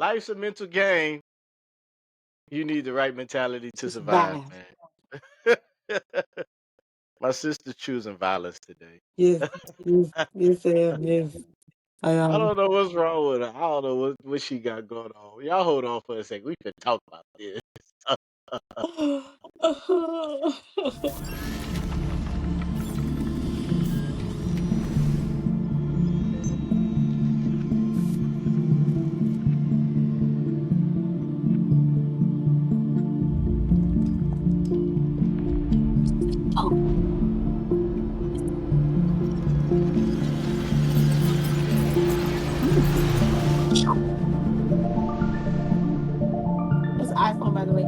life's a mental game. You need the right mentality to Just survive, vibe. man. My sister's choosing violence today. Yes, yes, yes, yes. I I don't know what's wrong with her. I don't know what she got going on. Y'all hold on for a second. We can talk about this. That's an iPhone, by the way.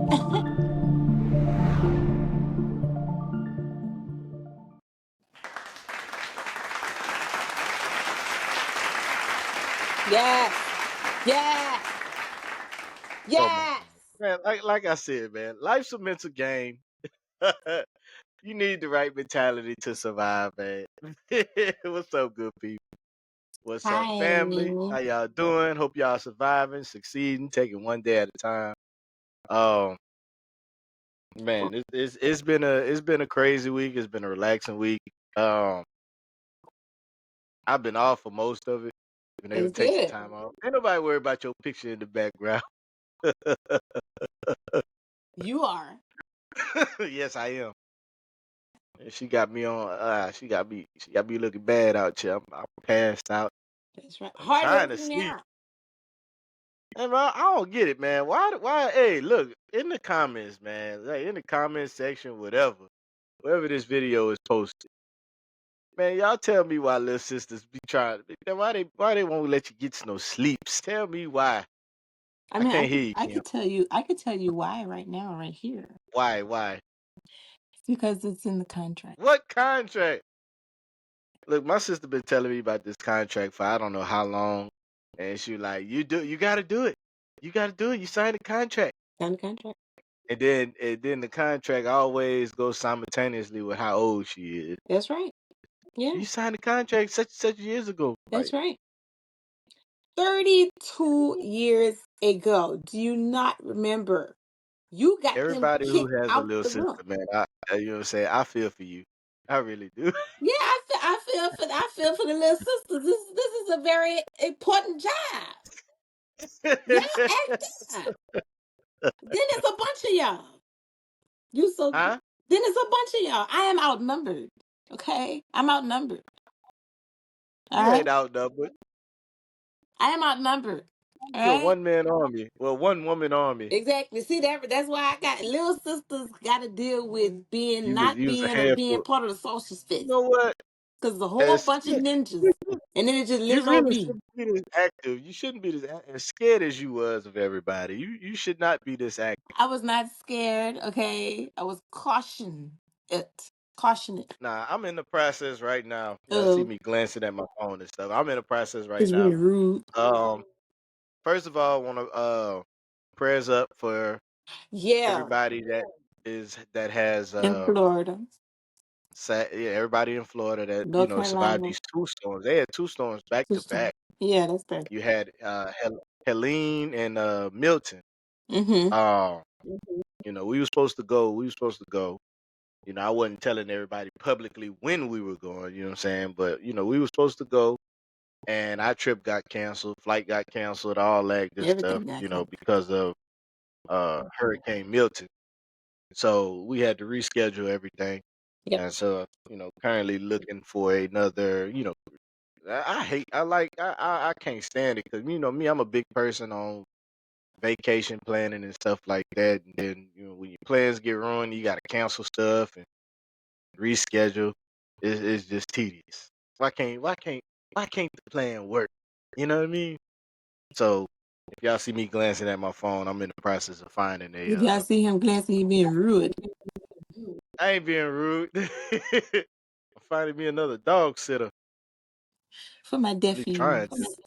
Yes, yes, Oh my yes. God. Man, like I said, man, life's a mental game. You need the right mentality to survive, man. What's up, good people? What's up, Hi. family? How y'all doing? Hope y'all surviving, succeeding, taking one day at a time. Um, man, it's been a crazy week. It's been a relaxing week. Um, I've been off for most of it. Been able to It's take some good. time off. Ain't nobody worry about your picture in the background. You are. Yes, I am. And she got me on. She got me looking bad out here. I'm passed out. That's right. I'm Hard trying to working sleep. now. Hey, man, I don't get it, man. Why? Hey, look in the comments, man. Like in the comment section, wherever this video is posted, man. Y'all tell me why little sisters be trying. Why they won't let you get no sleeps? Tell me why. I I mean, can't hear you, I Kim. could tell you why right now, right here. Why? Why? It's because it's in the contract. What contract? Look, my sister been telling me about this contract for I don't know how long, and she like, you got to do it. You got to do it. You signed the contract. Sign the contract. And then the contract always goes simultaneously with how old she is. That's right. Yeah, You signed the contract such years ago. Like that's right. 32 years ago. Do you not remember? You got them everybody who kicked has a out little the room. sister, man, you know what I'm saying? I feel for you. I really do. Yeah, I feel for the little sisters. This is a very important job. Y'all act up. Then it's a bunch of y'all. You so Huh? then it's a bunch of y'all. I am outnumbered. Okay? I'm outnumbered. All You right? ain't outnumbered. I am outnumbered. All You're a right? one-man army. Well, one-woman army. Exactly. See that's why I got little sisters gotta deal with being You was a being handful. part of the social You fist. know what? Because the whole As bunch of ninjas. And then it just you lives on really me. shouldn't be this active. You shouldn't be as scared as you was of everybody. You should not be this active. I was not scared, okay? I was caution it. Nah, I'm in the process right now. Y'all see Oh, me glancing at my phone and stuff. I'm in the process right it's now. really rude. First of all, I want to prayers up for Yeah. everybody that has In Florida, everybody in Florida that North survived Carolina. these two storms. They had two storms back to Houston. back. Yeah, that's better. You had Helene and Milton. Mm-hmm. Um, we were supposed to go. We were supposed to go. I wasn't telling everybody publicly when we were going. You know what I'm saying? But we were supposed to go, and our trip got canceled. Flight got canceled. All that good stuff. Everything got canceled. Because of Hurricane Milton. So we had to reschedule everything. Yep. And so, currently looking for another, I can't stand it because, me, I'm a big person on vacation planning and stuff like that. And then, when your plans get ruined, you got to cancel stuff and reschedule. It's just tedious. Why can't the plan work? You know what I mean? So if y'all see me glancing at my phone, I'm in the process of finding If y'all a. see him glancing, he being rude. I ain't being rude. I'm finding me another dog sitter. For my Really trying to. nephews.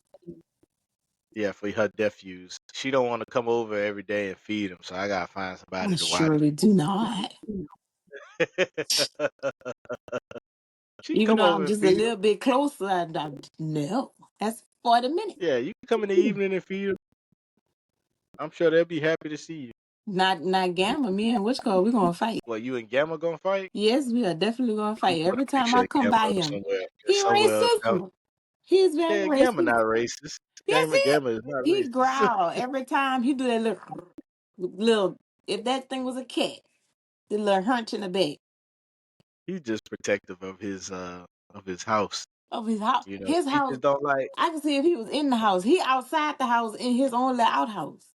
Yeah, for her nephews. She don't want to come over every day and feed them, so I gotta find I somebody to watch surely do not. them. She Even come though over I'm and just a feed them. little bit closer, no. That's 40 minutes. Yeah, you can come in the evening and feed them. I'm sure they'll be happy to see you. Not Gamma. Me and Witchco, we're gonna fight. Well, you and Gamma gonna fight? Yes, we are definitely gonna I'm fight. gonna put Every a time picture I of come Gamma by up him, somewhere. he Somewhere else. racist. He is very Yeah, Gamma racist. not racist. Yes, Gamma is not he racist. growl every time he do that little. If that thing was a cat, the little hunch in the back He's just protective of his house. of his house. You know, His he house. just don't like. I can see if he was in the house. He outside the house in his own little outhouse.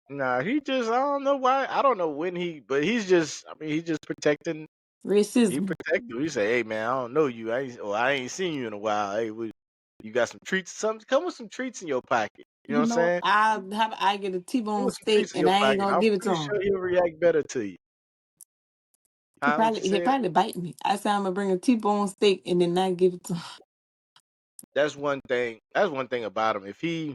Nah, he just I don't know why. I don't know when but he's just. I mean, he's just protecting. He Racism. protective. He say, "Hey man, I don't know you. I ain't seen you in a while. Hey, you got some treats? Some come with some treats in your pocket. You know You what I'm know, saying? I get a Come T-bone with some steak treats in and your I ain't pocket. gonna I'm give it to pretty sure him. he'll react better to you. What you He'll said? probably bite me. I said I'm gonna bring a T-bone steak and then not give it to him. That's one thing. That's one thing about him. Because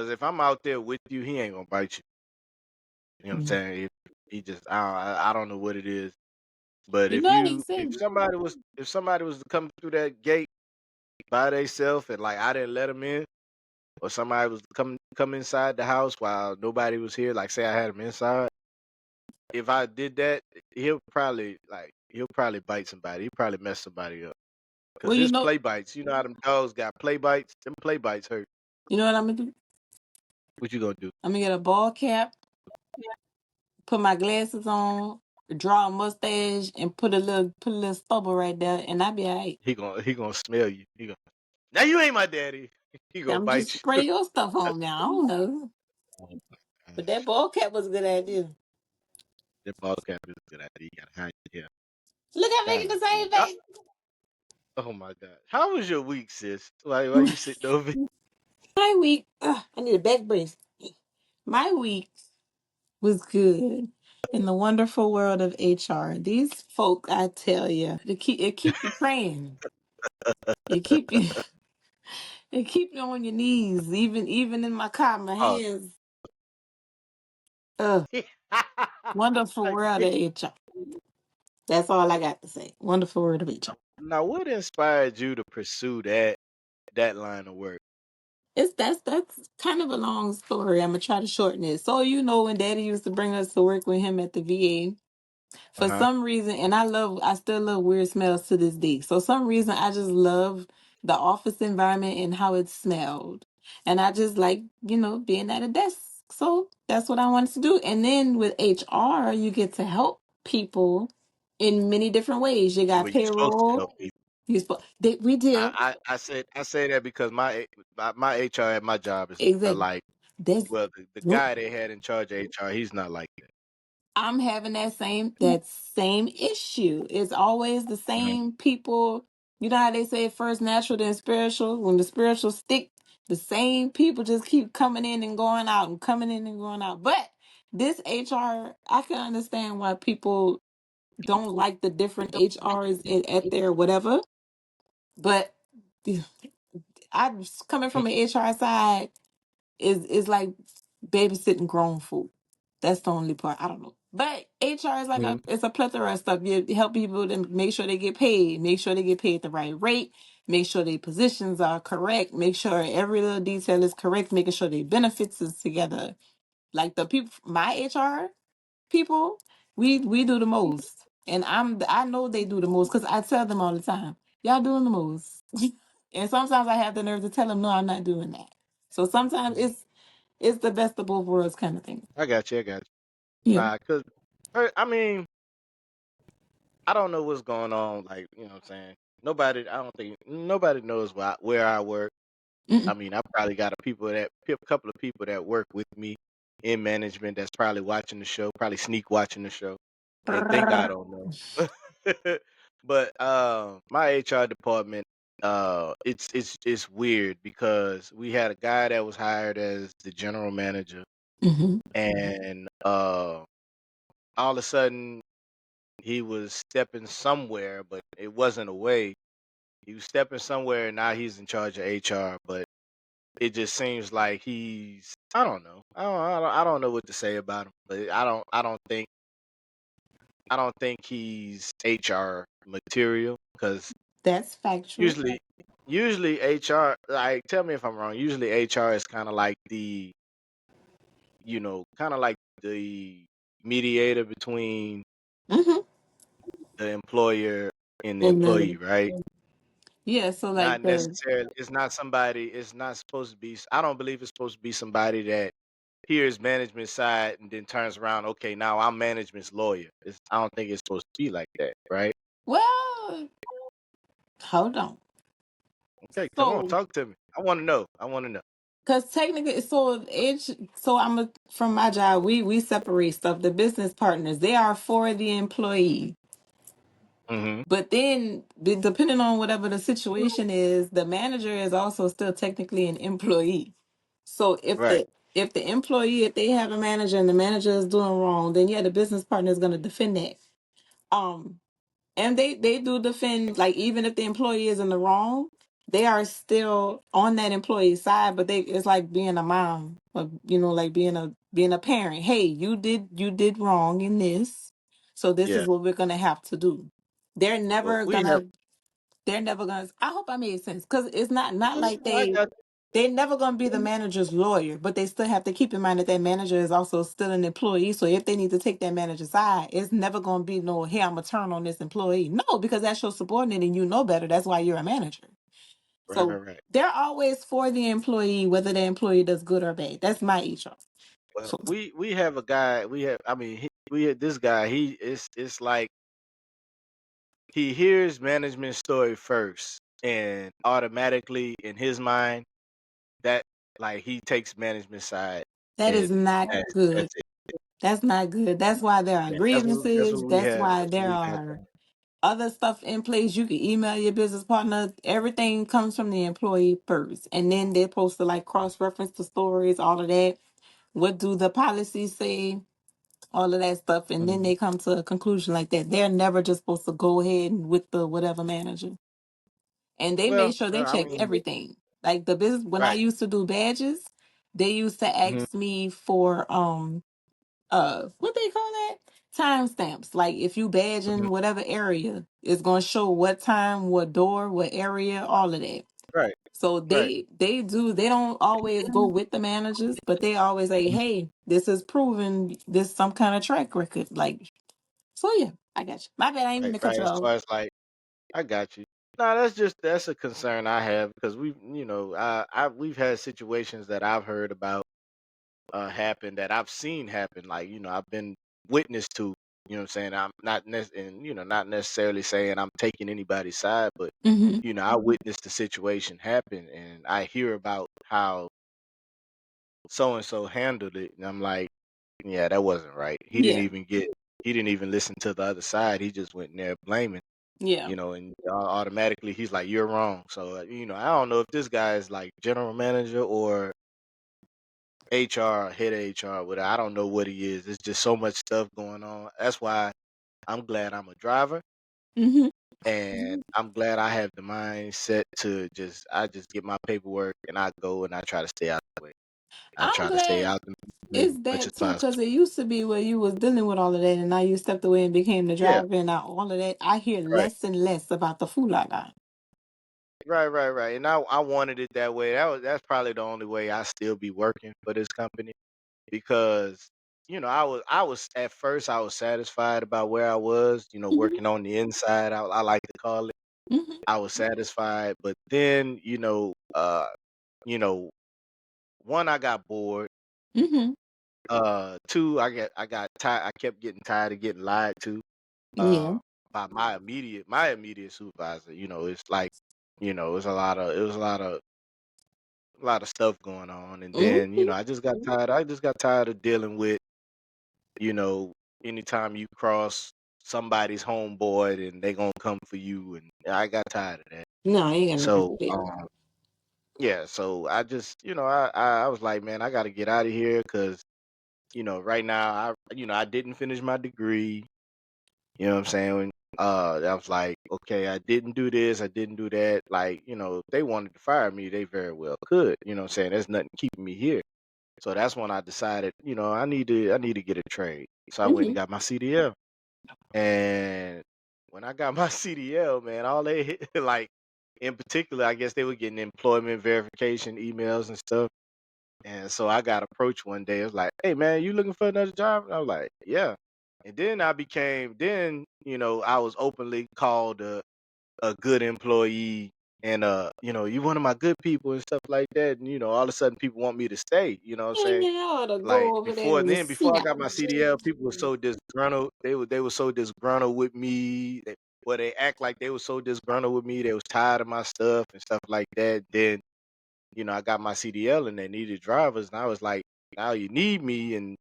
if I'm out there with you, he ain't gonna bite you. You know what I'm Mm. saying? If he just, I don't know what it is. But You know they say if somebody was to come through that gate by themselves and like I didn't let them in, or somebody was to come inside the house while nobody was here, like say I had him inside. If I did that, he'll probably bite somebody. He'll probably mess somebody up. Cause well, his play bites, you know how them dogs got play bites. Them play bites hurt. you know what I'm gonna do? What you gonna do? I'm gonna get a ball cap, put my glasses on, draw a mustache, and put a little stubble right there, and I'll be alright. He gonna smell you. Now you ain't my daddy. He gonna I'm just bite spray your stuff on now. I don't know. you. Oh But my that gosh. ball cap was a good idea. That ball cap is a good idea. You gotta hide your hair. Look, I'm making God the same damn. face. Oh my god. How was your week, sis? Why you sitting over? My week, I need a back brace. My week was good in the wonderful world of HR. These folk, I tell you, it keep you praying. It keep you it keep you on your knees. Even in my car, my Oh. hands. Wonderful I world get of HR. That's all I got to say. Wonderful world of HR. now what inspired you to pursue that line of work? That's kind of a long story. I'm gonna try to shorten it. So when Daddy used to bring us to work with him at the VA, for Uh-huh. some reason, and I still love weird smells to this day. So some reason I just love the office environment and how it smelled. And I just like, being at a desk. So that's what I wanted to do. And then with HR, you get to help people in many different ways. You got Well, you're supposed to payroll. help people. We did. I say that because my HR at my job is Exactly. like That's well the guy they had in charge of HR, he's not like that. I'm having that same issue. It's always the Mhm. same people. You know how they say first natural, then spiritual. When the spiritual stick, the same people just keep coming in and going out and coming in and going out. But this HR, I can understand why people don't like the different HRs at their whatever. But I'm coming from an HR side is like babysitting grown folk. That's the only part. I don't know. But HR is like Mhm. it's a plethora of stuff. You help people to make sure they get paid, make sure they get paid the right rate, make sure their positions are correct, make sure every little detail is correct, making sure their benefits is together. Like the people, my HR people, we do the most, and I know they do the most because I tell them all the time, y'all doing the most, and sometimes I have the nerve to tell them, no, I'm not doing that. So sometimes it's the best of both worlds kind of thing. I got you. I got you. Yeah. Nah, cause I mean, I don't know what's going on. Like, you know what I'm saying? I don't think nobody knows where I work. I Mm-mm. mean, I probably got a couple of people that work with me in management that's probably watching the show, probably sneak watching the show. They think I don't know. But my HR department, it's weird because we had a guy that was hired as the general manager, Hmm. and all of a sudden he was stepping somewhere, but it wasn't away. He was stepping somewhere, and now he's in charge of HR. But it just seems like I don't know. I don't know what to say about him. But I don't think he's HR material because That's factual. usually usually HR, like, tell me if I'm wrong. Usually HR is kind of like kind of like the mediator between Mm-hmm. the employer and the And employee, then right? yeah, so Not like the necessarily. It's not somebody. It's not supposed to be. I don't believe it's supposed to be somebody that hears management side and then turns around. Okay, now I'm management's lawyer. I don't think it's supposed to be like that, right? well, hold on. Okay, come on, So talk to me. I want to know. I want to know. because technically, so from my job, we separate stuff. The business partners, they are for the employee. Hmm. But then, depending on whatever the situation is, the manager is also still technically an employee. So Right. if the employee, if they have a manager and the manager is doing wrong, then yeah, the business partner is going to defend that. Um, and they do defend, like, even if the employee is in the wrong, they are still on that employee's side. But it's like being a mom, or like being a parent. Hey, you did wrong in this, so this Yeah. is what we're gonna have to do. They're Well, never we have. gonna. They're never gonna. I hope I made sense, because it's not like I got. they're never going to be the manager's lawyer, but they still have to keep in mind that that manager is also still an employee. So if they need to take that manager's side, it's never going to be no, hey, I'm going to turn on this employee. No, because that's your subordinate and you know better. That's why you're a manager. Right. Right. So Right. they're always for the employee, whether the employee does good or bad. That's my HR. Well, So, we have a guy. We have. I mean, we had this guy. It's like he hears management story first, and automatically in his mind that like he takes management side, that is and not good. that's it. That's not good. That's why there are Yeah, that's grievances. what we That's have. why That's what there we have. are other stuff in place. You can email your business partner. Everything comes from the employee first. And then they're supposed to like cross-reference the stories, all of that. What do the policies say? All of that stuff. And then Mhm. they come to a conclusion like that. They're never just supposed to go ahead and with the whatever manager. And they Well, made sure they I checked mean, everything. Like the business, when I right. used to do badges, they used to Mhm. ask me for what they call that, timestamps. Like if you badge Mhm. in whatever area, it's going to show what time, what door, what area, all of that. Right. So Right. they don't always go with the managers, but they always say, Mhm. hey, this is proven, this some kind of track record. Like, so yeah, I got you. My bad, I ain't mean Right. to cut Right. you As off. far as like, I got you. No, that's a concern I have because we've had situations that I've heard about happen that I've seen happen. Like, I've been witness to. You know what I'm saying? I'm not necessarily saying I'm taking anybody's side, but Hmm. I witnessed the situation happen, and I hear about how so and so handled it, and I'm like, yeah, that wasn't right. Yeah, He didn't even listen to the other side. He just went in there blaming, yeah. and automatically he's like, you're wrong. So I don't know if this guy is like general manager or HR, head of HR, whatever. I don't know what he is. It's just so much stuff going on. That's why I'm glad I'm a driver, Hmm. and I'm glad I have the mindset to I just get my paperwork and I go and I try to stay out the way. I I'm try to stay glad out the way as it's much as that too, possible. because it used to be where you was dealing with all of that, and now you stepped away and became the Yeah, driver, and now all of that. I hear right. less and less about the food line. Right, right, right. And I wanted it that way. That's probably the only way I still be working for this company because I was at first I was satisfied about where I was, Hmm. working on the inside. I like to call it. Hmm. I was satisfied, but then you know, one I got bored. Hmm. Two I got tired. I kept getting tired of getting lied to Yeah. by my immediate supervisor. It's like it's a lot of stuff going on, and then Hmm. I just got tired. I just got tired of dealing with you know anytime you cross somebody's homeboy and they gonna come for you, and I got tired of that. No, I ain't got nothing to So do. yeah, so I just I was like, man, I got to get out of here because right now I didn't finish my degree. You know what I'm saying? I was like, okay, I didn't do this, I didn't do that. Like, if they wanted to fire me, they very well could. You know what I'm saying? There's nothing keeping me here. So that's when I decided, I need to get a trade. So I went and Hmm. got my CDL. And when I got my CDL, man, all they hit, like in particular, I guess they were getting employment verification emails and stuff. And so I got approached one day. It was like, "Hey man, you looking for another job?" And I was like, "Yeah." And then I was openly called a good employee and you one of my good people and stuff like that. And all of a sudden people want me to stay, you know what I'm And saying? you ought to Like go over there before and then, see before I that. got my CDL, people were so disgruntled. They were so disgruntled with me. They act like they were so disgruntled with me. They was tired of my stuff and stuff like that. Then, I got my CDL and they needed drivers, and I was like, now you need me, and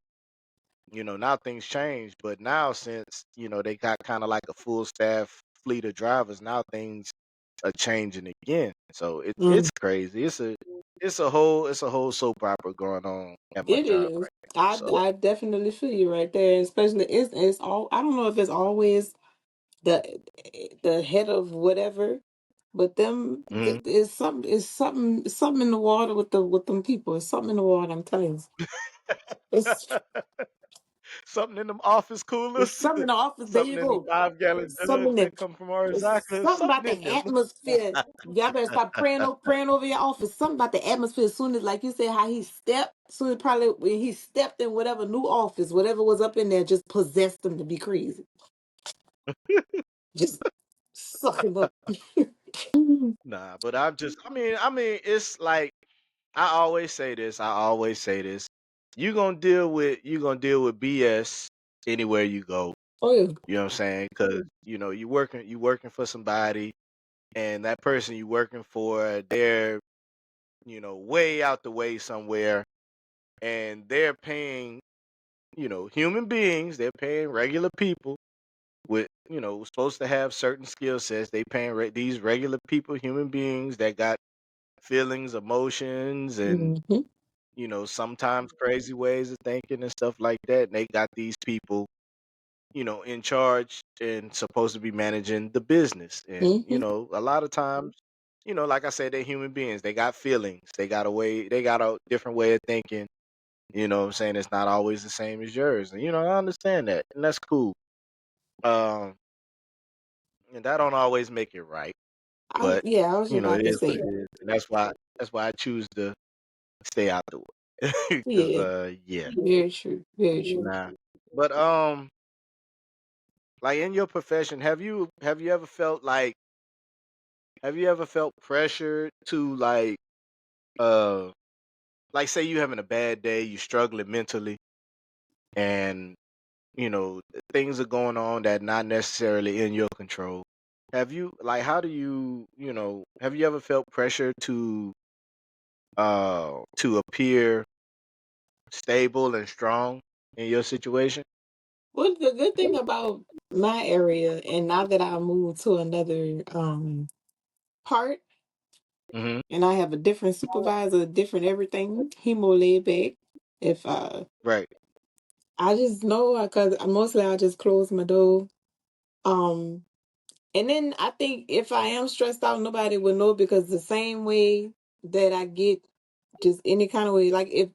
now things changed. But now since, they got kind of like a full staff fleet of drivers, now things are changing again. So it's Mm, crazy. It's a whole soap opera going on at my it job is. right now. I So I definitely feel you right there. Especially it's all. I don't know if it's always the the head of whatever, but them mhm. it's something in the water with them people. It's something in the water. I'm telling you. It's Something in them office it's coolers, something in the office. There you something in the go. 5-gallon It's something jugs in that it. come from our It's There's something about something the in them. atmosphere. Y'all better start praying over your office. Something about the atmosphere. As soon as, like you said, how he stepped. Soon as probably when he stepped in whatever new office, whatever was up in there, just possessed him to be crazy. Just suck him up. Nah, but I mean, it's like I always say this. You gonna deal with BS anywhere you go. Oh yeah. You know what I'm saying? Because you working for somebody, and that person you working for, they're way out the way somewhere, and they're paying human beings. They're paying regular people with supposed to have certain skill sets. They paying these regular people, human beings that got feelings, emotions, and Mm-hmm. sometimes crazy ways of thinking and stuff like that. And they got these people, in charge and supposed to be managing the business. And, Mm-hmm. a lot of times, like I said, they're human beings. They got feelings. They got a different way of thinking. You know what I'm saying? It's not always the same as yours. And, I understand that. And that's cool. Um, and that don't always make it right. But, Yeah, I was just it about to is what say. it is. And that's why I choose to stay out the way. Cause Yeah, yeah. very true. Very true. Nah. But like in your profession, have you ever felt pressure to uh like say you having a bad day, you struggling mentally, and things are going on that not necessarily in your control. How do have you ever felt pressure to appear stable and strong in your situation? Well, the good thing about my area, and now that I moved to another part, Mhm. and I have a different supervisor, different everything, he more laid back. If Right. I just know because mostly I just close my door. Um, and then I think if I am stressed out, nobody will know because the same way that I get just any kind of way, like if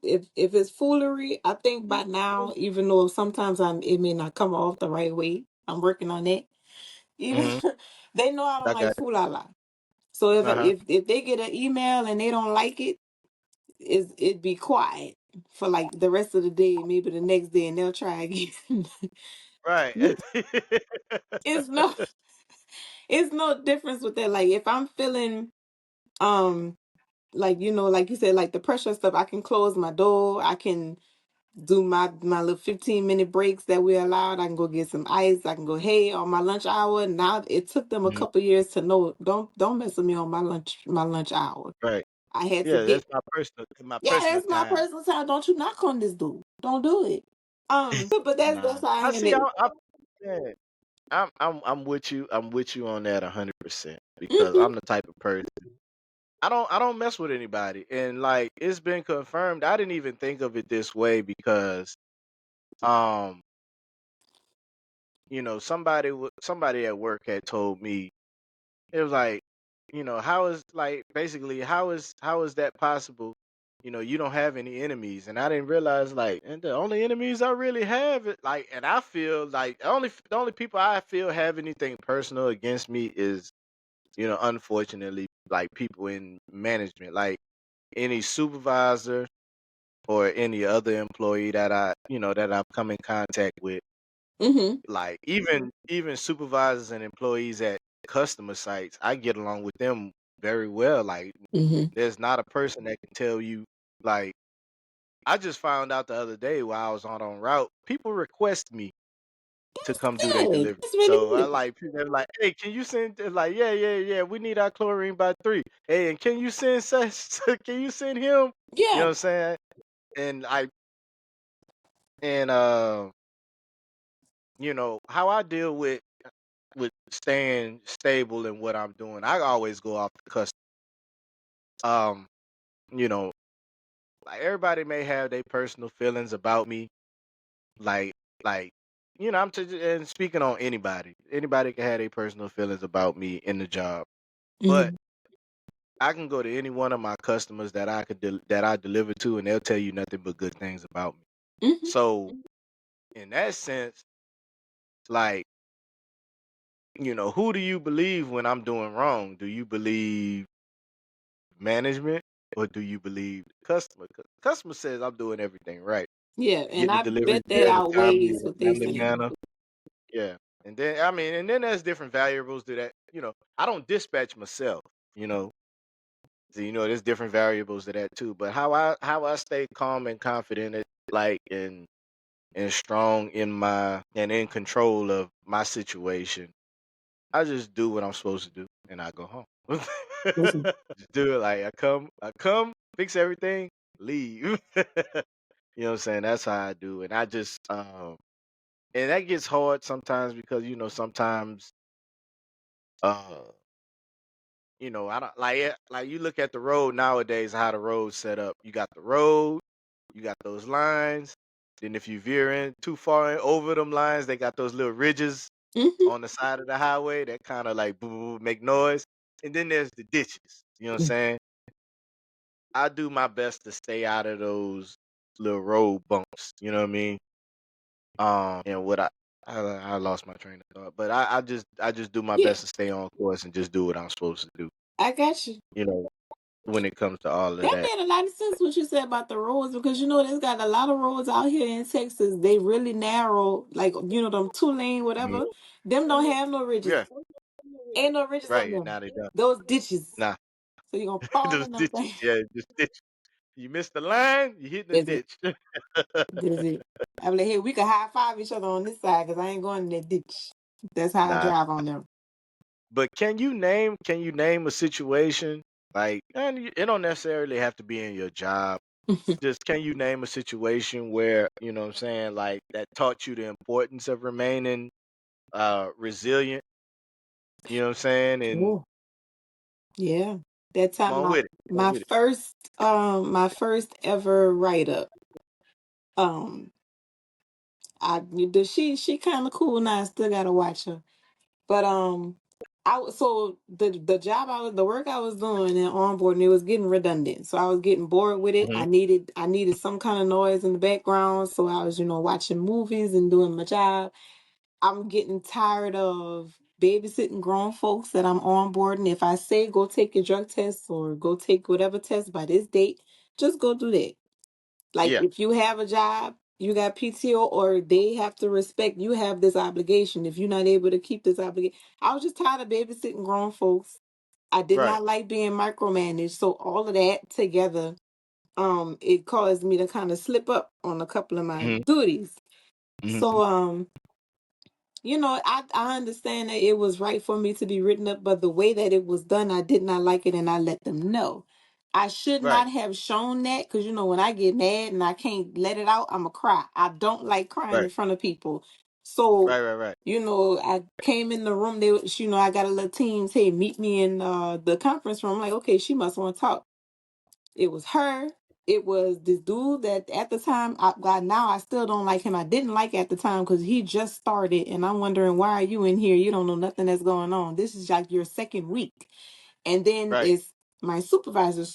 it's foolery, I think by now, even though sometimes it may not come off the right way, I'm working on that. Even Mhm. they know I don't I like got fool la la. So if Uh-huh. if they get an email and they don't like it, it'd be quiet for like the rest of the day, maybe the next day, and they'll try again. Right. it's no it's no difference with that. Like if I'm feeling um like like you said, like the pressure stuff, I can close my door, I can do my little 15-minute breaks that we're allowed. I can go get some ice, I can go, hey, on my lunch hour. Now it took them a Mhm. couple years to know, don't mess with me on my lunch hour. Right. I had to Yeah, get, that's my yeah, personal that's my time. personal time. Don't you knock on this dude. Don't do it. But that's Nah. how I I handle see. it. Yeah, I'm with you. I'm with you on that 100% because Hmm. I'm the type of person. I don't mess with anybody, and like it's been confirmed. I didn't even think of it this way because um somebody at work had told me. It was like, how is like basically how is that possible? You don't have any enemies, and I didn't realize like, and the only enemies I really have it like, and I feel like the only people I feel have anything personal against me is, unfortunately, like people in management, like any supervisor, or any other employee that that I've come in contact with. Mhm. Like even supervisors and employees at customer sites, I get along with them very well. Like Mhm. there's not a person that can tell you like I just found out the other day while I was on route, people request me to come do their Good. delivery. That's really So I good. like they're like, "Hey, can you send?" They're like, "Yeah, yeah, yeah. We need our chlorine by 3. Hey, and can you send such? Can you send him? You know what Yeah. I'm saying?" And and how I deal with staying stable in what I'm doing. I always go off the custom. Um, you know, like everybody may have their personal feelings about me. Like, like, and speaking on anybody. Anybody can have their personal feelings about me in the job. But Mhm. I can go to any one of my customers that that I deliver to, and they'll tell you nothing but good things about me. Mhm. So in that sense, like, who do you believe when I'm doing wrong? Do you believe management or do you believe the customer? 'Cause the customer says I'm doing everything right, Yeah, and getting the I delivery bet that there in a timely outweighs and what they timely saying. manner. Yeah. And then there's different variables to that. I don't dispatch myself, you know. So, there's different variables to that too. But how I stay calm and confident and strong and in control of my situation. I just do what I'm supposed to do and I go home. Mhm. Just do it like I come, fix everything, leave. You know what I'm saying? That's how I do. And I just and that gets hard sometimes because sometimes uh I don't like it. Like you look at the road nowadays, how the road's set up. You got the road, you got those lines. Then if you veer in too far over them lines, they got those little ridges Mhm. on the side of the highway that kind of like boo make noise. And then there's the ditches. You know what I'm saying? I do my best to stay out of those little road bumps. You know what I mean? And what I lost my train of thought, but I just do my Yeah, best to stay on course and just do what I'm supposed to do. I got you. You know, when it comes to all of That that. made a lot of sense what you said about the roads because there's got a lot of roads out here in Texas. They really narrow, like them 2 lane Mhm. whatever. Them don't have no ridges. Yeah, Ain't no ridges on right. them. Now they done. Those ditches. Nah, So you're gonna fall those in them ditches. things. Yeah, just ditch. You missed the line, you hit the That's it. ditch. That's it. I'm like, hey, we can high five each other on this side because I ain't going in that ditch. That's how I Nah, drive on them. but can you name a situation like, and it don't necessarily have to be in your job. Just can you name a situation where what I'm saying, like that taught you the importance of remaining resilient. You know what I'm saying, and Oh, yeah. That come time on my with it. Come on my with it. first my first ever write up. Um she kind of cool now. I still gotta watch her. But so the job the work I was doing and onboarding, it was getting redundant. So I was getting bored with it. Hmm. I needed some kind of noise in the background. So I was, watching movies and doing my job. I'm getting tired of babysitting grown folks that I'm onboarding. If I say go take your drug test or go take whatever test by this date, just go do that. Like Yeah. if you have a job, you got PTO, or they have to respect you have this obligation. If you're not able to keep this obligation, I was just tired of babysitting grown folks. I did Right. not like being micromanaged. So all of that together, it caused me to kind of slip up on a couple of my Hmm. duties. Hmm. So I understand that it was right for me to be written up, but the way that it was done, I did not like it, and I let them know. I should Right. not have shown that because when I get mad and I can't let it out, I'm a cry. I don't like crying Right. in front of people. So, Right. Right. Right. I came in the room. I got a little team say, meet me in the conference room. I'm like, okay, she must want to talk. It was her. It was this dude that at the time, God, now I still don't like him. I didn't like at the time because he just started, and I'm wondering why are you in here? You don't know nothing that's going on. This is like your second week, and then Right. it's my supervisor,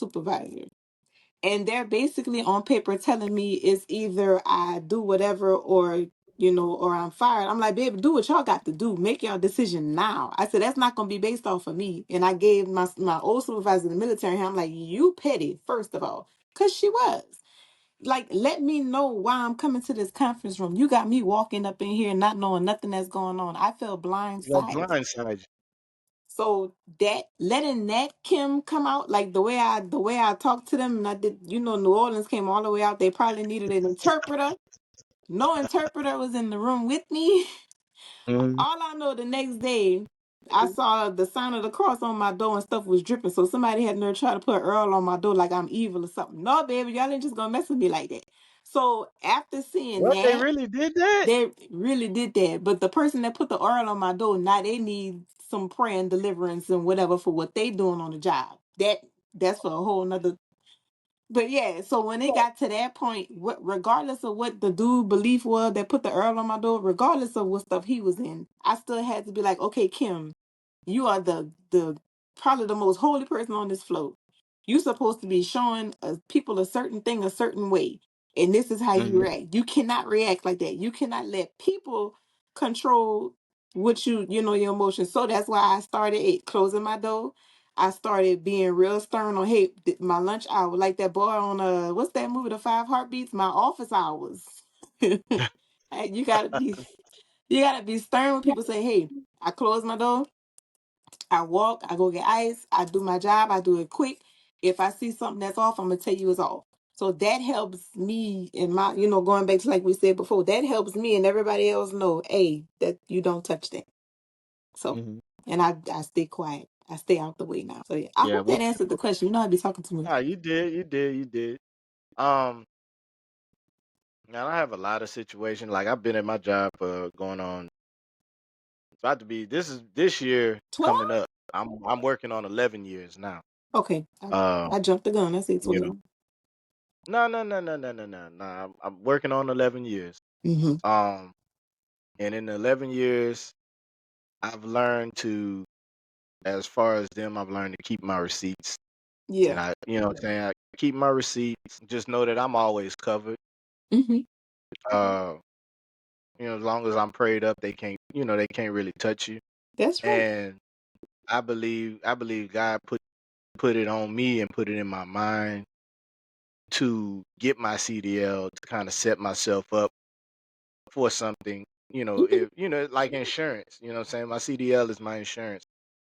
and they're basically on paper telling me it's either I do whatever or I'm fired. I'm like, baby, do what y'all got to do. Make y'all decision now. I said that's not gonna be based off of me. And I gave my old supervisor in the military. I'm like, you petty, first of all, because she was. like, let me know why I'm coming to this conference room. You got me walking up in here not knowing nothing that's going on. I feel You're blindsided. blindsided. So that letting that Kim come out, like the way I talked to them, and I did, New Orleans came all the way out. They probably needed an interpreter. No interpreter was in the room with me. Mhm. All I know, the next day, I saw the sign of the cross on my door and stuff was dripping. So somebody had nerve try to put Earl on my door like I'm evil or something. No, baby, y'all ain't just gonna mess with me like that. So after seeing What, they that, really did that? they really did that. But the person that put the oil on my door, now they need some prayer and deliverance and whatever for what they doing on the job. That's for a whole nother. But yeah, so when it got to that point, regardless of what the dude belief was that put the Earl on my door, regardless of what stuff he was in, I still had to be like, okay, Kim, you are the probably the most holy person on this float. You supposed to be showing people a certain thing a certain way, and this is how you Mhm. react. You cannot react like that. You cannot let people control what your emotions. So that's why I started closing my door. I started being real stern on, hey, my lunch hour, like that boy on what's that movie, The Five Heartbeats, my office hours. Hey, you gotta be stern when people say, hey, I close my door, I walk, I go get ice, I do my job, I do it quick. If I see something that's off, I'm gonna tell you it's off. So that helps me in my, going back to like we said before, that helps me and everybody else know, hey, that you don't touch that. So, Mhm. and I stay quiet. I stay out the way now. So yeah, I Yeah, hope that answered the question. I be talking too much. nah, you did. Um, Now I have a lot of situations. Like I've been at my job for going on. It's about to be this year 12? coming up. I'm working on 11 years now. Okay. Uh, I jumped the gun. I said you know, 12. no. I'm working on 11 years. Mm-hmm. Um, and in the 11 years, I've learned to, as far as them, I've learned to keep my receipts. Yeah. And what I'm saying, I keep my receipts. Just know that I'm always covered. Mm-hmm. Uh, as long as I'm prayed up, they can't really touch you. That's right. And I believe God put it on me and put it in my mind to get my CDL to kind of set myself up for something, Mm-hmm. if like insurance, what I'm saying? My CDL is my insurance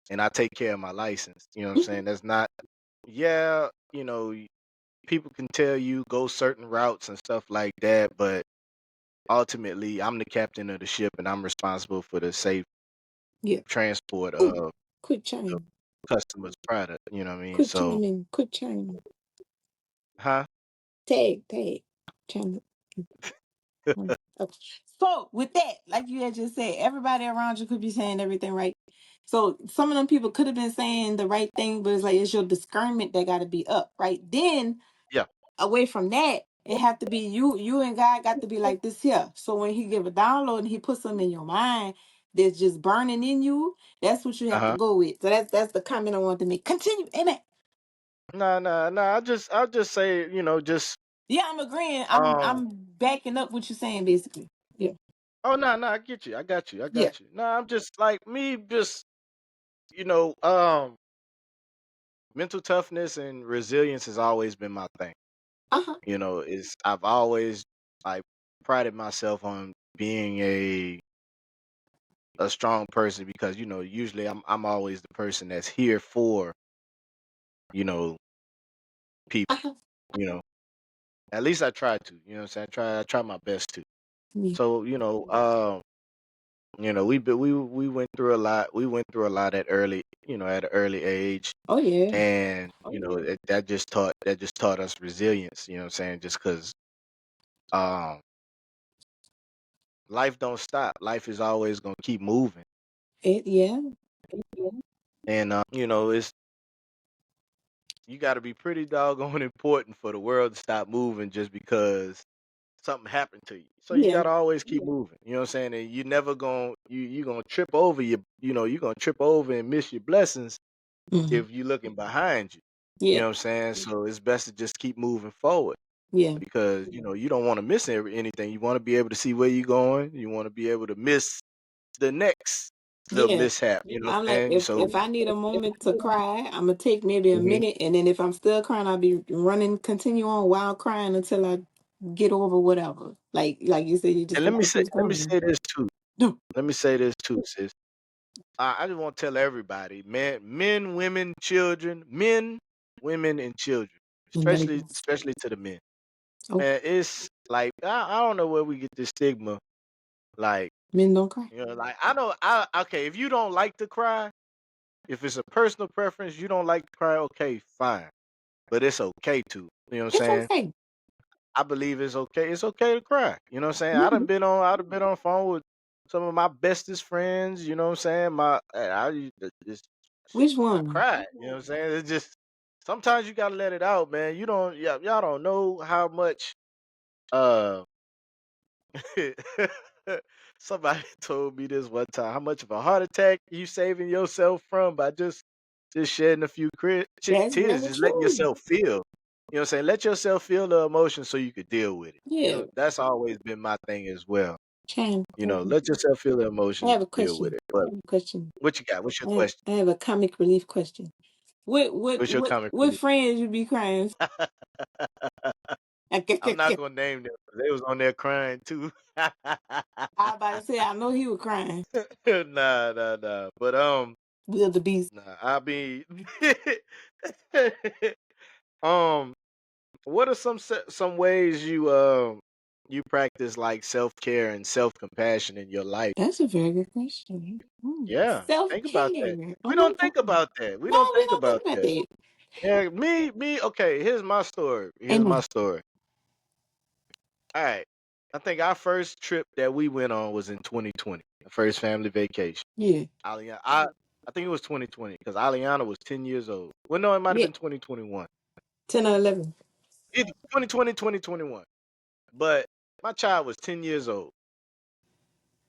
and I take care of my license. You know what I'm Mm-hmm. saying? That's not yeah, people can tell you go certain routes and stuff like that, but ultimately I'm the captain of the ship and I'm responsible for the safe Yeah. transport Ooh, of quick the chime. customer's product, you know what I mean? Quick So, chime in. Quick chime. huh? Tag. Chime. Okay. So with that, like you had just said, everybody around you could be saying everything right. So some of them people could have been saying the right thing, but it's like it's your discernment that got to be up, right? Then Yeah. away from that, it have to be you and God got to be like this here. So when he give a download and he puts them in your mind that's just burning in you, that's what you have to Uh-huh. go with. So that's the comment I want to make. Continue. Amen. No. I'll just say, just Yeah, I'm agreeing. I'm um I'm backing up what you're saying basically. Yeah. oh no, I get you. I got you. I Yeah. got you. No, I'm just like me, just you know, um mental toughness and resilience has always been my thing. Uh-huh. It's I've always like prided myself on being a strong person because, usually I'm always the person that's here for, you know, people, Uh-huh. you know. At least I try to, you know what I'm saying? I try my best to. Yeah. So, we went through a lot. We went through a lot at an early age, Oh yeah. and that just taught us resilience. You know what I'm saying? Just because um, life don't stop. Life is always gonna keep moving, Yeah. and it's you got to be pretty doggone important for the world to stop moving just because something happened to you. So you Yeah. gotta always keep moving. You know what I'm saying? And you never gonna you gonna trip over you're gonna trip over and miss your blessings Hmm. if you looking behind you. You Yeah. know what I'm saying? So it's best to just keep moving forward Yeah. because you don't want to miss anything. You want to be able to see where you're going. You want to be able to miss the next little Yeah. mishap. You know what I'm I'm like, saying? if So I need a moment to cry, I'm gonna take maybe a mhm. minute, and then if I'm still crying, I'll be running, continue on while crying until I get over whatever. Like you said, you just And forgot who's let me going. say this too. No, Let me say this too, sis. I just want to tell everybody, men, women, children, men, women, and children, ladies. especially to the men. Oh, Man, it's like I don't know where we get this stigma. Like, men don't cry. like I know I okay, if you don't like to cry, if it's a personal preference, you don't like to cry, okay, fine. But it's okay to. You know what I'm It's saying? okay. I believe it's okay. It's okay to cry. You know what I'm saying? Mhm. I'd have been on the phone with some of my bestest friends, you know what I'm saying? Just Which I one? cried, you know what I'm saying? It's just sometimes you gotta let it out, man. You don't y'all don't know how much uh somebody told me this one time, how much of a heart attack you saving yourself from by just shedding a few That's tears, very just letting true. yourself feel. You know what I'm saying? Let yourself feel the emotion so you could deal with it. You Yeah. know, that's always been my thing as well. Can You know, let yourself feel the I emotions have to a deal with question? it. But I have a question. what you got? What's your question? I have a comic relief question. What's your comic What relief? friends you be crying? I'm not I gonna name them 'cause they was on there crying too. about to say I know he was crying. Nah. But Will the Beast. nah, I be um. What are some ways you practice like self care and self compassion in your life? That's a very good question. Yeah, Self think about that. care. Oh We my don't god. think about that. We don't No, we think don't think about about that. that. Yeah, me. Okay, here's my story. Here's my Amen. story. All right. I think our first trip that we went on was in 2020. The first family vacation. Yeah. Aliana, I think it was 2020 because Aliana was 10 years old. Well, no, it might have Yeah. been 2021. 10 or 11. Either 2020, 2021. But my child was 10 years old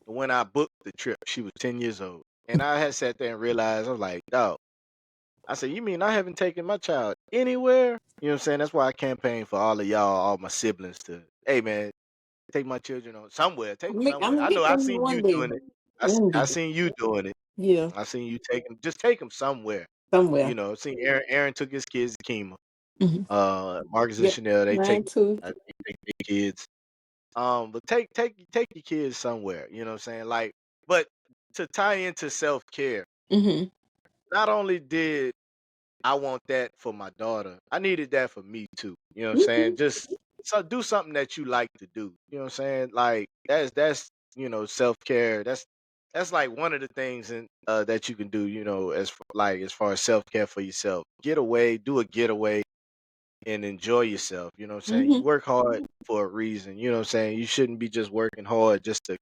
when I booked the trip. She was 10 years old. And I had sat there and realized, I was like, dog, I said, you mean I haven't taken my child anywhere? You know what I'm saying? That's why I campaign for all of y'all, all my siblings to, hey, man, take my children on somewhere. Take them I'm somewhere. gonna I know get I've them seen one you day. doing it. One I day. seen you doing it. Yeah. I seen you just take them somewhere. Somewhere. You know, see Aaron took his kids to Kima. Hmm. Marcus and Yep. Chanel, Mine too. they take their kids. But take your kids somewhere, you know what I'm saying? Like, but to tie into self-care, Hmm. not only did I want that for my daughter, I needed that for me too. You know what I'm saying? Hmm. Just so do something that you like to do. You know what I'm saying? Like that's self-care. That's like one of the things that you can do, as far as self-care for yourself. Get away, do a getaway and enjoy yourself. You know what I'm saying? You Hmm. work hard for a reason. You know what I'm saying? You shouldn't be just working hard just to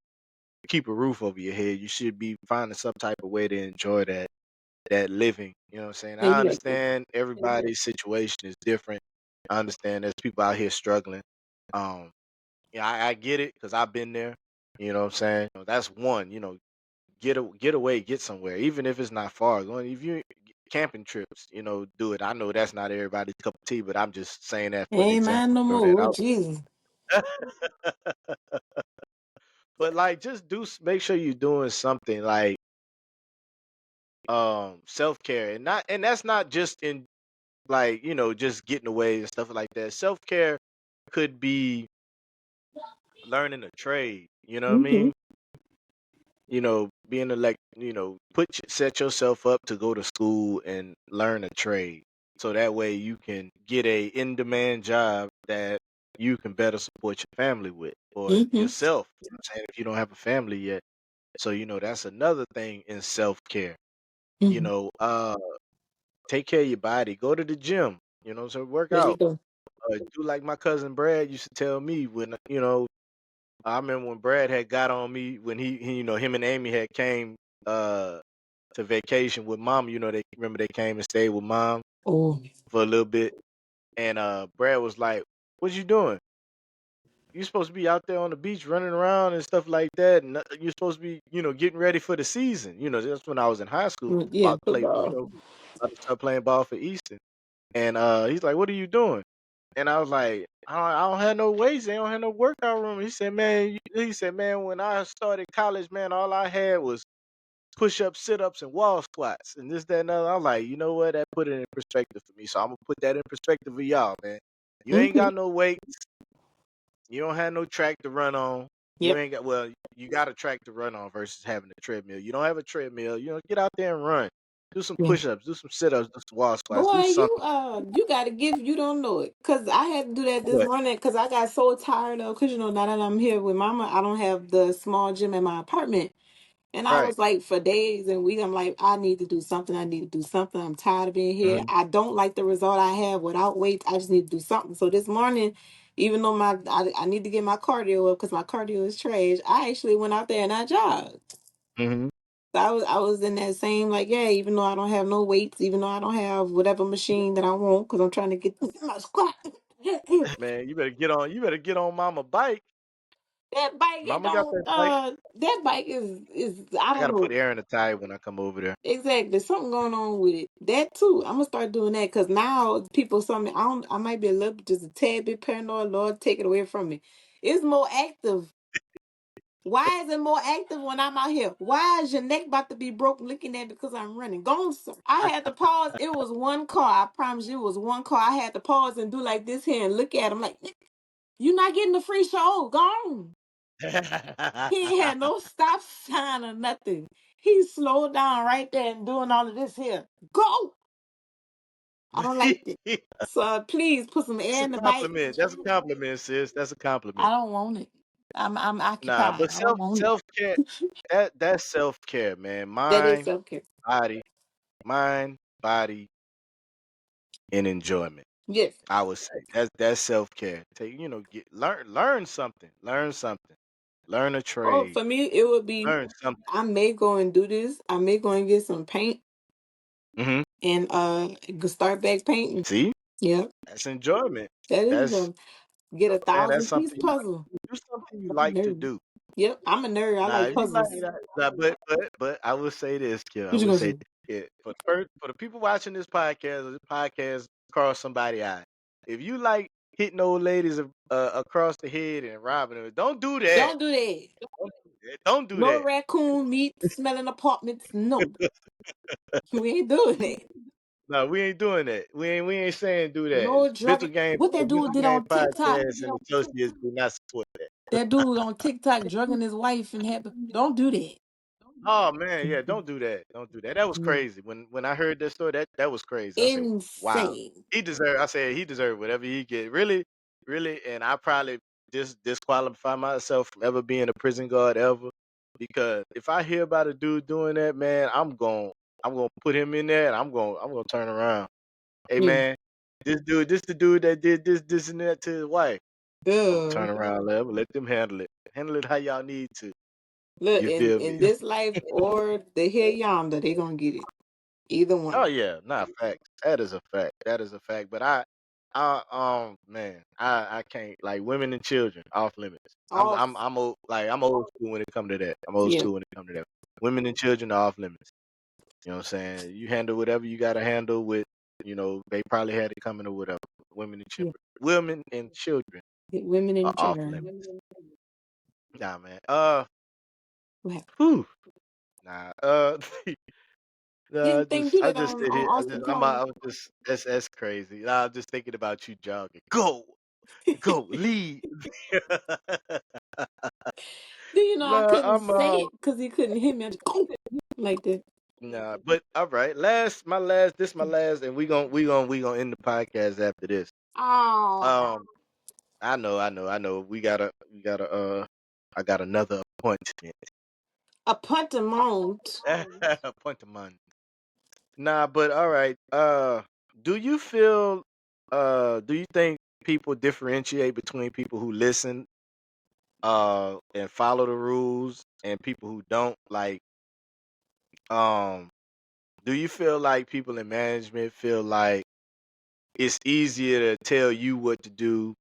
keep a roof over your head. You should be finding some type of way to enjoy that living. You know what I'm saying? I Exactly. understand everybody's situation is different. I understand there's people out here struggling. Um, yeah, I get it because I've been there. You know what I'm saying? That's one. Get away, get somewhere, even if it's not far. Going if you camping trips, do it. I know that's not everybody's cup of tea, but I'm just saying that for the Ain't example. mine no Throw more. that Oh, out. Jesus. But like, just make sure you're doing something like self care, and that's not just in like just getting away and stuff like that. Self care could be learning a trade. You know what I Hmm. mean? Being like set yourself up to go to school and learn a trade, so that way you can get a in demand job that you can better support your family with or Hmm. yourself. You know what I'm saying, if you don't have a family yet. So that's another thing in self care. You Hmm. know, take care of your body. Go to the gym. So work There you out. go. Do like my cousin Brad used to tell me when I remember when Brad had got on me when him and Amy had came uh to vacation with mom. They remember they came and stayed with mom Oh. for a little bit, and Brad was like, "What you doing? You supposed to be out there on the beach running around and stuff like that, and you're supposed to be getting ready for the season." That's when I was in high school, Yeah, about to play, football. about to start playing ball for Easton. And he's like, "What are you doing?" And I was like, I don't have no weights. I don't have no workout room." He said, "Man," he said, "Man, when I started college, man, all I had was push ups, sit ups, and wall squats, and this, that, and other." I'm like, you know what? That put it in perspective for me. So I'm gonna put that in perspective for y'all, man. You ain't Hmm. got no weights. You don't have no track to run on. You Yep. ain't got you got a track to run on versus having a treadmill. You don't have a treadmill. Get out there and run. Do some Yeah. push-ups, do some sit-ups, do some wall squats, Boy, do something. you got a gift, you don't know it. Cause I had to do that this But morning because I got so tired of. Cause now that I'm here with Mama, I don't have the small gym in my apartment, and I right. was like for days and weeks, I'm like, I need to do something. I need to do something. I'm tired of being here. Hmm. I don't like the result I have without weights. I just need to do something. So this morning, even though I need to get my cardio up because my cardio is trash, I actually went out there and I jogged. Hmm. So I was in that same like, yeah, even though I don't have no weights, even though I don't have whatever machine that I want because I'm trying to get my squat. Man, you better get on. You better get on Mama bike. That bike, it Mama got don't that bike. that bike is I I don't gotta put know. air in the tire when I come over there. Exactly. Something going on with it. That too. I'm gonna start doing that because now people something I might be a little just a tad bit paranoid. Lord, take it away from me. It's more active. Why is it more active when I'm out here? Why is your neck about to be broken looking at because I'm running? Go on, sir. I had to pause. It was one car. I promise you it was one car. I had to pause and do like this here and look at him like, you're not getting the free show. Go on. He ain't had no stop sign or nothing. He slowed down right there and doing all of this here. Go. I don't like it. So please put some That's air a in the bike. compliment. That's a compliment, sis. That's a I compliment. don't want it. I'm Nah, occupied. but I don't want it. self care that's self care, man. That is self care. Body, mind, body, and enjoyment. Yes. I would say that's self care. Take get learn something, learn something, learn a Oh, trade, for me, it would be learn something. I may go and do this. I may go and get some paint Hmm. and start back painting. See, Yep, that's enjoyment. that is That's get a man. That's 1,000 piece something you like puzzle. to do. Do something you I'm a like to nerd. do. Yep, I'm a nerd. I Nah, like if you like puzzles. that, nah, but I will say this, Kim. I What you will gonna say say? this, for the people watching this podcast cross somebody eye. If you like hitting old ladies across the head and robbing them, don't do that. Don't do that. Don't do No that. raccoon meat smelling apartments. No, we ain't doing that. No, we ain't doing that. We ain't saying do that. No drug. What that dude Mental did Game on TikTok? Podcast and associates do not support that. That dude on TikTok drugging his wife and have. Don't do that. Oh man, yeah, don't do that. Don't do that. That was No. crazy. When I heard that story, that was crazy. I said, wow. Insane. I said he deserved whatever he get. Really, really, and I probably disqualify myself from ever being a prison guard ever. Because if I hear about a dude doing that, man, I'm gonna put him in there and I'm gonna turn around. Hey Yeah. man, this the dude that did this and that to his wife. I'm gonna Ugh. turn around, let them handle it. Handle it how y'all need to. Look, You in feel me? in this life or the here yonder, they gonna get it. Either Oh one. yeah, not facts. That is a fact. That is a fact. But man, I can't like women and children off limits. Off. I'm old school when it come to that. I'm old Yeah. school when it come to that. Women and children are off limits. You know what I'm saying? You handle whatever you gotta handle with. They probably had it coming or whatever. Yeah. Women and children Get women are and off children. limits. Nah, man. What happened? Whew. Nah. You No, didn't think do I that just on sit here. Austin I Powers? was just that's crazy. Nah, I'm just thinking about you jogging. Go, lead. Do you know I No, couldn't say it because he couldn't hear me? I just go like that. nah, but all right. This my last, and we gonna end the podcast after this. Oh, Um, I know. I got another appointment. a puntamount. Appointment. Nah, but all right. Do you feel? Do you think people differentiate between people who listen, and follow the rules, and people who don't? Like, um, do you feel like people in management feel like it's easier to tell you what to do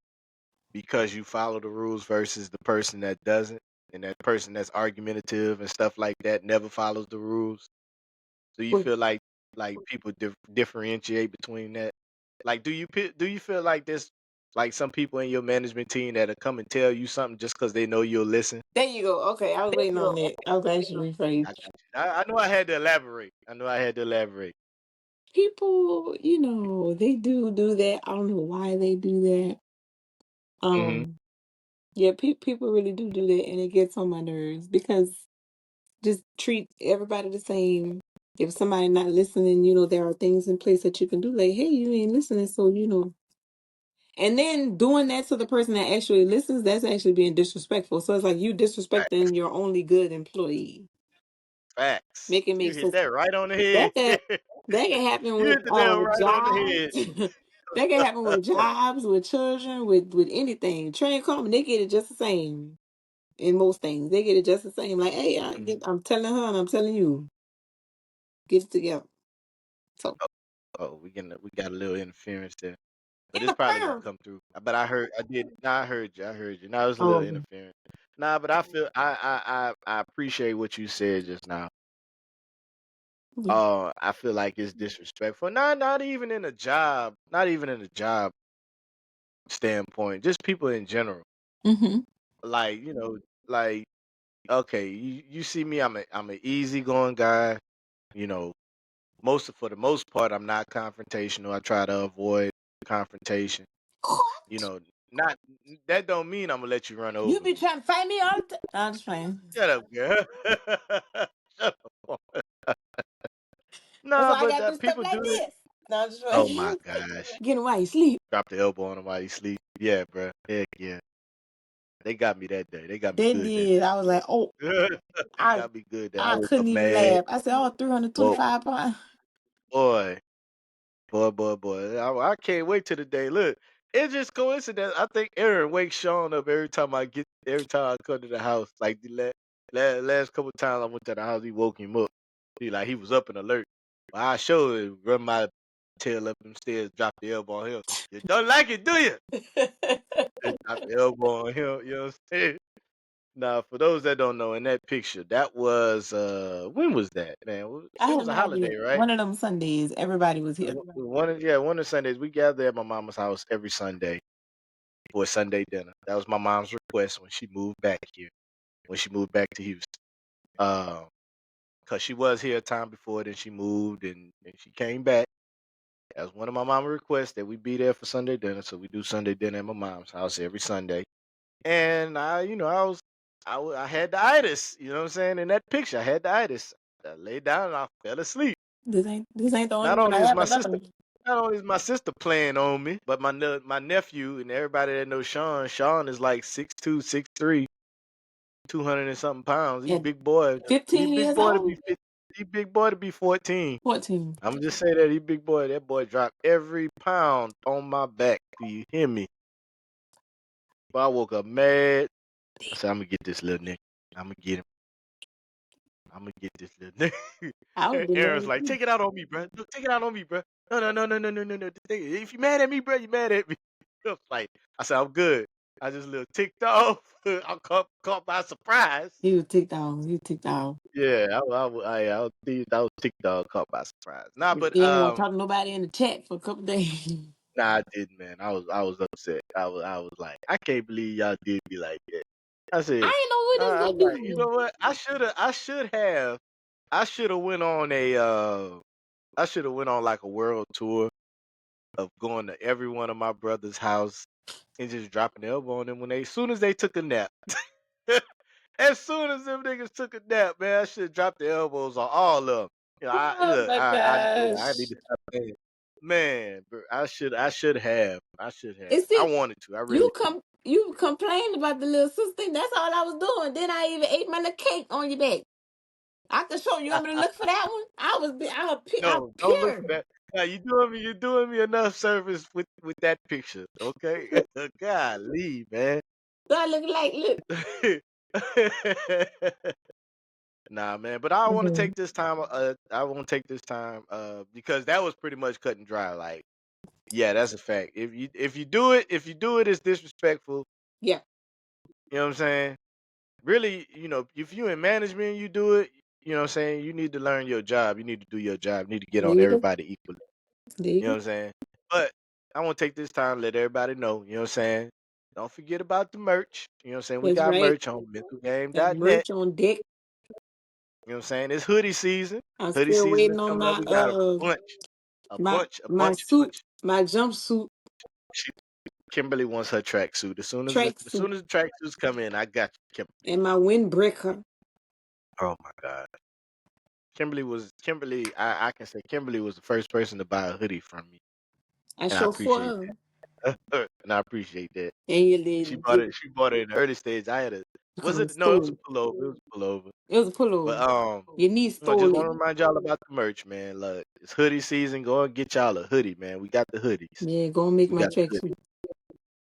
because you follow the rules versus the person that doesn't, and that person that's argumentative and stuff like that never follows the rules? Do you Wait, feel like people differentiate between that? Like, do you feel like there's like some people in your management team that'll come and tell you something just because they know you'll listen? there you go. Okay, I was waiting on that. I was actually rephrase. I got you. I know I had to elaborate. I know I had to elaborate. People, they do that. I don't know why they do that. Hmm. Um, Yeah, people really do that, and it gets on my nerves because just treat everybody the same. If somebody not listening, there are things in place that you can do. Like, hey, you ain't listening, so And then doing that to the person that actually listens, that's actually being disrespectful. So it's like you Facts. disrespecting your only good employee. Facts. Make it You make hit sense. that right on the head. That can that can happen You with hit the nail right on the jobs. head. That can happen with jobs, with children, with anything. Train company, they get it just the same. In most things, they get it just the same. Like, hey, Mhm. I'm telling her and I'm telling you, get it together. So Oh, we got a little interference there, but it's probably gonna interfere. come through. But I did. Nah, I heard you. I heard you. Now it's a little Oh, interference. Nah, but I feel I appreciate what you said just now. yeah. I feel like it's disrespectful. Not even in a job. Not even in a job standpoint. Just people in general. Mm-hmm. Like like okay, you see me. I'm an easygoing guy. You know, for the most part, I'm not confrontational. I try to avoid confrontation. You What? know, not that don't mean I'm gonna let you run You over be me. trying to fight me all the time. I'm just playing. Shut up, girl. Shut up. That's Nah, why I but gotta do stuff people like do it. this. No, I'm just Oh my playing. gosh. Getting while you sleep. Drop the elbow on him while he sleep. Yeah, bro. Heck yeah. They got me that day. They got me They good that did. I was like, oh, day. They I got me good that I I woke couldn't up even mad. laugh. I said, oh, Well, 325 pounds. boy. Boy. I can't wait till the day. Look, it's just coincidence. I think Aaron wakes Sean up every time I come to the house. Like the last couple times I went to the house, he woke him up. He was up and alert. Well, I showed run my tail up them stairs, drop the elbow on him. You don't like it, do you? Just drop the elbow on him. You know what I'm saying? Now, for those that don't know, in that picture, that was when was that, man? I It have was a no idea. holiday, right? One of them Sundays, everybody was here. One of the Sundays we gather at my mama's house every Sunday for a Sunday dinner. That was my mom's request when she moved back here, when she moved back to Houston. Um, cause she was here a time before, then she moved and she came back. That was one of my mama's requests that we be there for Sunday dinner. So we do Sunday dinner at my mom's house every Sunday. And I had the itis, you know what I'm saying? In that picture, I had the itis. I laid down and I fell asleep. This ain't the only Not one I only is have my or sister nothing. Not only is my sister playing on me, but my nephew and everybody that knows Sean is like 6'2", 6'3", 200 and something pounds. He At big boy. He 15 big years boy to be old, 50, he big boy to be 14. 14. I'm just saying that he big boy. That boy dropped every pound on my back. Do you hear me? But I woke up mad. I said, I'm gonna get this little nigga. I'm gonna get him. I'm gonna get this little nigga. I would And have been Aaron's mad like, too. take it out on me, bro. Take it out on me, bro. No. If you mad at me, bro, you mad at me. I was like, I said, I'm good. I just a little ticked off. I caught by surprise. He was ticked off. He was ticked off. Yeah, I was ticked off, caught by surprise. Nah, but He ain't want to talk to nobody in the chat for a couple days. nah, I didn't, man. I was upset. I was like, I can't believe y'all did me like that. I said, I ain't know what this I'm gonna like, you do. know what? I should have went on I should have went on like a world tour of going to every one of my brother's house and just dropping the elbow on them as soon as they took a nap. As soon as them niggas took a nap, man, I should have dropped the elbows on all of them. You know, Oh my I need gosh. to stop playing. Man, bro, I should have. And I see, wanted to. I really did. you complained about the little sister thing. That's all I was doing. Then I even ate my little cake on your back. I can show you. You want me to look for that one? I No, don't look for pure. that. Now you're doing me enough service with that picture, okay? Golly, man. So I look. Nah, man, but I want to Mhm. take this time. I want to take this time because that was pretty much cut and dry. Like, yeah, that's a fact. If you do it, it's disrespectful. Yeah. You know what I'm saying? Really, if you in management, you do it. You know what I'm saying? You need to learn your job. You need to do your job. You need to get There on you go. everybody equally. There you You know go. what I'm saying? But I want to take this time to let everybody know. You know what I'm saying? Don't forget about the merch. You know what I'm saying? We That's got right. merch on Got mentalgame.net. merch on deck. You know what I'm saying? It's hoodie season. I'm Hoodie still season waiting is on coming up. my We got a bunch, a my bunch, a my bunch, a suit, bunch. my jumpsuit. Kimberly wants her tracksuit. As soon as the Tracksuit tracksuits come in, I got you, Kimberly. and my windbreaker. Oh my God. Kimberly. I can say Kimberly was the first person to buy a hoodie from me, I and I show appreciate for that. And I appreciate that. and you She did bought get it. She bought it in the early stage. I had a. Was become it? No, it was stolen. a pullover. It was a pullover. It was a But pullover. Your niece I just stole want it. to remind y'all about the merch, man. Look, it's hoodie season. Go and get y'all a hoodie, man. We got the hoodies. Yeah, go and make We my got the tracksuit. hoodies.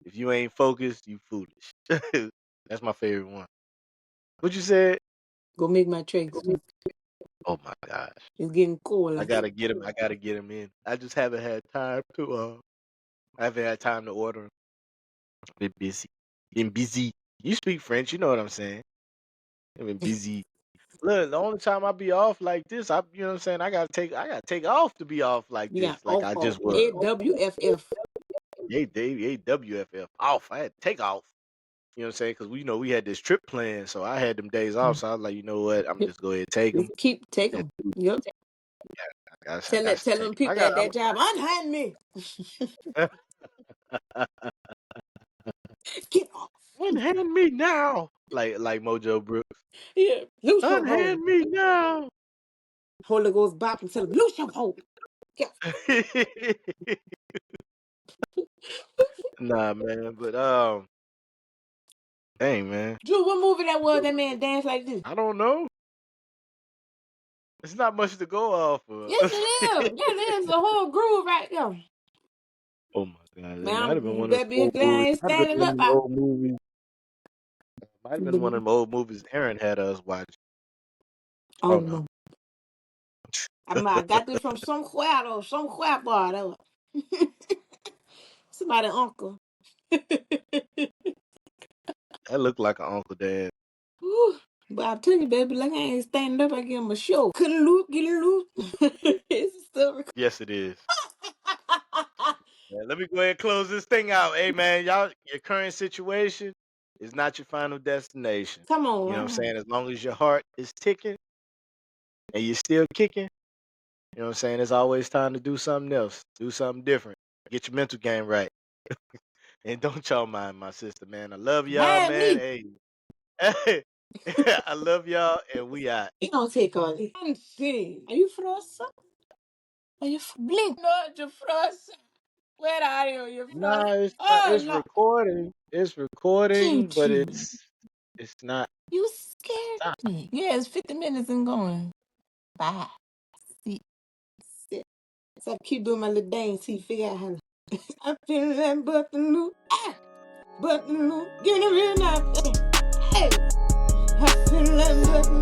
If you ain't focused, you foolish. That's my favorite one. What you said? Go make my tracksuit. Oh my gosh. It's getting cold. I gotta get him. I gotta get him in. I just haven't had time to. I haven't had time to order 'em. Been busy. Been busy. You speak French. You know what I'm saying. I've been busy. Look, the only time I be off like this, you know what I'm saying. I gotta take off to be off like You got this, like off I off. just was. AWFF. WFF off. I had to take off. You know what I'm saying? Because we had this trip planned, so I had them days off. So I was like, you know what? I'm just go ahead and take them. Just take them. Yep. I got to Tell take them 'em. people at that job, unhand me. Get off. Unhand me now, like Mojo Brooks. Yeah. Loose your hold. Unhand me now. Holy Ghost bop and tell them, loose your hold. Yeah. Nah, man, but dang, man, Drew, what movie that was that man danced like this? I don't know. It's not much to go off of. Yes, it is. That is the whole groove right there. Oh my God, it might have Man, been you one of better them be old glad I movies. ain't Might have been standing one of up. them old movies. Might have been one I of them old movies Aaron had us watch. Oh don't no. know. I got this from somewhere though, somewhere boy though. Somebody uncle. That looked like an Uncle Dan. Whew. But I tell you, baby, like I ain't standing up, I give him a show. Couldn't loot, getting loot. It's still recording. Yes, it is. Yeah, let me go ahead and close this thing out. Hey man, y'all, your current situation is not your final destination. Come on, You know what I'm right? saying? As long as your heart is ticking and you're still kicking, you know what I'm saying? It's always time to do something else, do something different. Get your mental game right. And don't y'all mind my sister, man. I love y'all, Mind man. me. Hey, I love y'all, and we out. You don't take all this. Are you frozen? Are you blink? No, you're frozen. Where are you? You're frozen. Nah, it's not. Oh, It's no. recording. It's recording, but Chinky. it's not. You scared Stop. me. Yeah, it's 50 minutes and going. 5, 6, 7. So I keep doing my little dance till you figure out how to. I feel like button loop. Ah! Button loop. Give it a real now. Hey! I feel like button